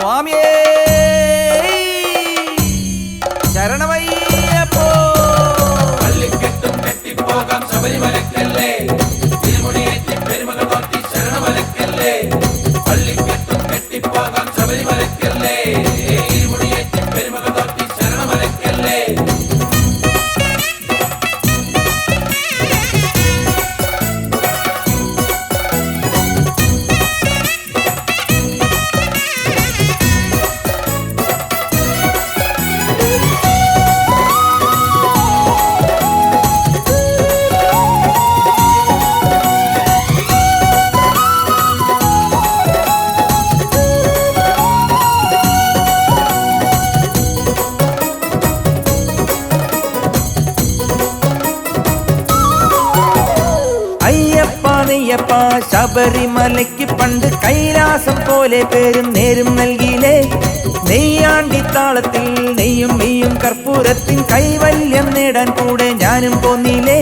സ്വാമിയേ ശരണമയ്യപ്പോ. പള്ളിക്കെട്ടും കെട്ടിപ്പോകാം ശബരിമലക്കല്ലേ, തിരുമുടിയേറ്റി പെരുമകൾ നോക്കി ശരണമലക്കല്ലേ. പള്ളിക്കെട്ടും കെട്ടിപ്പോകാം ശബരിമലക്കല്ലേ, തിരുമുടിയേറ്റി പെരുമകൾ നോക്കി ശരണമലക്കല്ലേ. അയ്യപ്പ ശബരിമലയ്ക്ക് പണ്ട് കൈലാസം പോലെ പേരും നേരും നൽകിയില്ലേ. നെയ്യാണ്ടിത്താളത്തിൽ നെയ്യും മെയ്യും കർപ്പൂരത്തിൻ കൈവല്യം നേടാൻ കൂടെ ഞാനും പോന്നില്ലേ.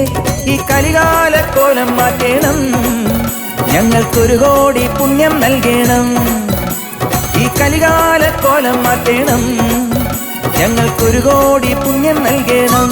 ഈ കലികാല കോലം മാറ്റേണം, ഞങ്ങൾക്കൊരു കോടി പുണ്യം നൽകണം. ഈ കലികാല കോലം മാറ്റേണം, ഞങ്ങൾക്കൊരു കോടി പുണ്യം നൽകണം.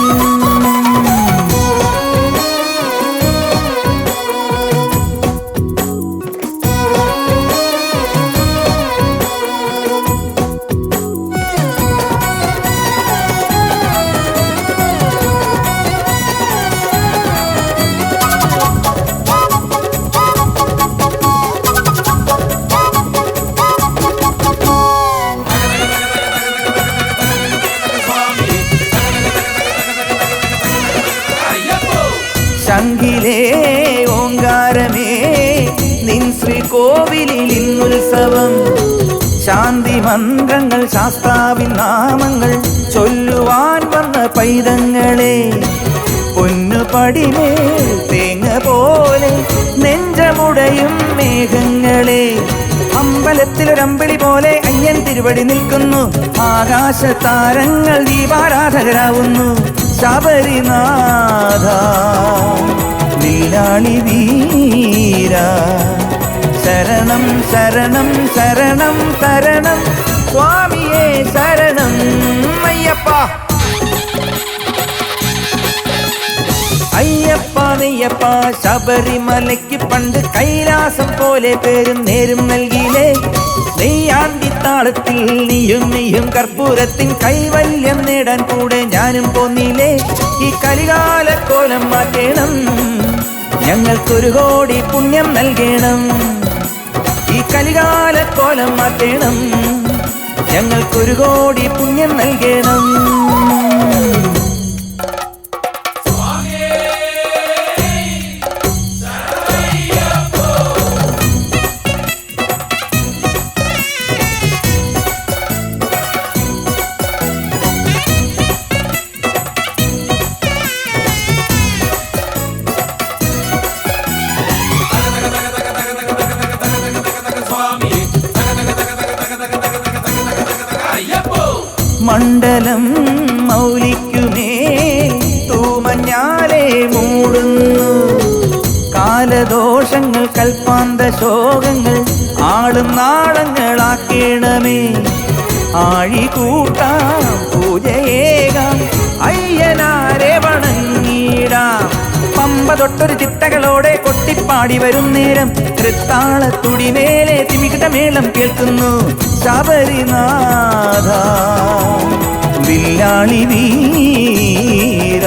ശംഖിലേ ഓങ്കാരമേ നിൻ ശ്രീകോവിലിൽ ഇന്നുത്സവം. ശാന്തി മന്ത്രങ്ങൾ ശാസ്താവിൻ നാമങ്ങൾ ചൊല്ലുവാൻ വന്ന പൈതങ്ങളെ. പൊന്നുപടിമേൽ തേങ്ങ പോലെ നെഞ്ചമുടയും മേഘങ്ങളെ. അമ്പലത്തിലൊരമ്പിളി പോലെ അയ്യൻ തിരുവടി നിൽക്കുന്നു. ആകാശതാരങ്ങൾ ദീപാരാധകരാവുന്നു. ശബരിനാഥ വില്ലാളി വീര ശരണം ശരണം ശരണം തരണം സ്വാമിയേ ശരണം അയ്യപ്പ. അയ്യപ്പ ശബരിമലയ്ക്ക് പണ്ട് കൈലാസം പോലെ പേരും നേരും നൽകിയില്ലേ. നെയ്യാണ്ടിത്താളത്തിൽ നീയും നെയ്യും കർപ്പൂരത്തിൻ കൈവല്യം നേടാൻ കൂടെ ഞാനും പോന്നില്ലേ. ഈ കലികാല കോലം മാറ്റേണം, ഞങ്ങൾക്കൊരു കോടി പുണ്യം നൽകണം. ഈ കലികാല കോലം മാറ്റേണം, ഞങ്ങൾക്കൊരു കോടി പുണ്യം നൽകണം. മണ്ഡലം മൗലിക്കുമേൽ തൂമഞ്ഞാലെ മൂടുന്നു. കാലദോഷങ്ങൾ കൽപ്പാന്ത ശോകങ്ങൾ ആളും നാളങ്ങളാക്കേണമേ. ആഴി കൂട്ടാം പൂജയേകാം അയ്യനാരെ വണങ്ങിടാം. പമ്പ തൊട്ടൊരു ചിട്ടകളോടെ കൊട്ടിപ്പാടി വരും നേരം തൃത്താളത്തുടിമേലെ തിമികിടമേളം കേൾക്കുന്നു. ശബരിനാഥ വില്ലാളി വീര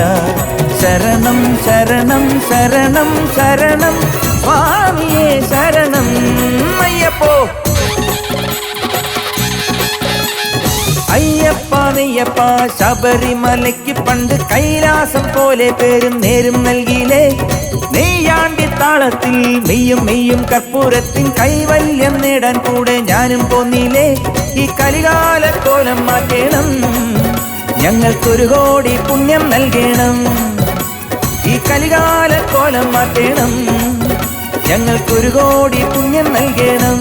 ശരണം ശരണം ശരണം ശരണം സ്വാമിയേ ശരണം അയ്യപ്പോ. അയ്യപ്പ ശബരിമലയ്ക്ക് പണ്ട് കൈലാസം പോലെ പേരും നേരും നൽകിയില്ലേ. നെയ്യാണ്ടിത്താളത്തിൽ മെയ്യും മെയ്യും കർപ്പൂരത്തിൻ കൈവല്യം നേടാൻ കൂടെ ഞാനും പോന്നില്ലേ. ഈ കലികാല കോലം മാറ്റേണം, ഞങ്ങൾക്കൊരു കോടി പുണ്യം നൽകണം. ഈ കലികാല കോലം മാറ്റേണം, ഞങ്ങൾക്കൊരു കോടി പുണ്യം നൽകണം.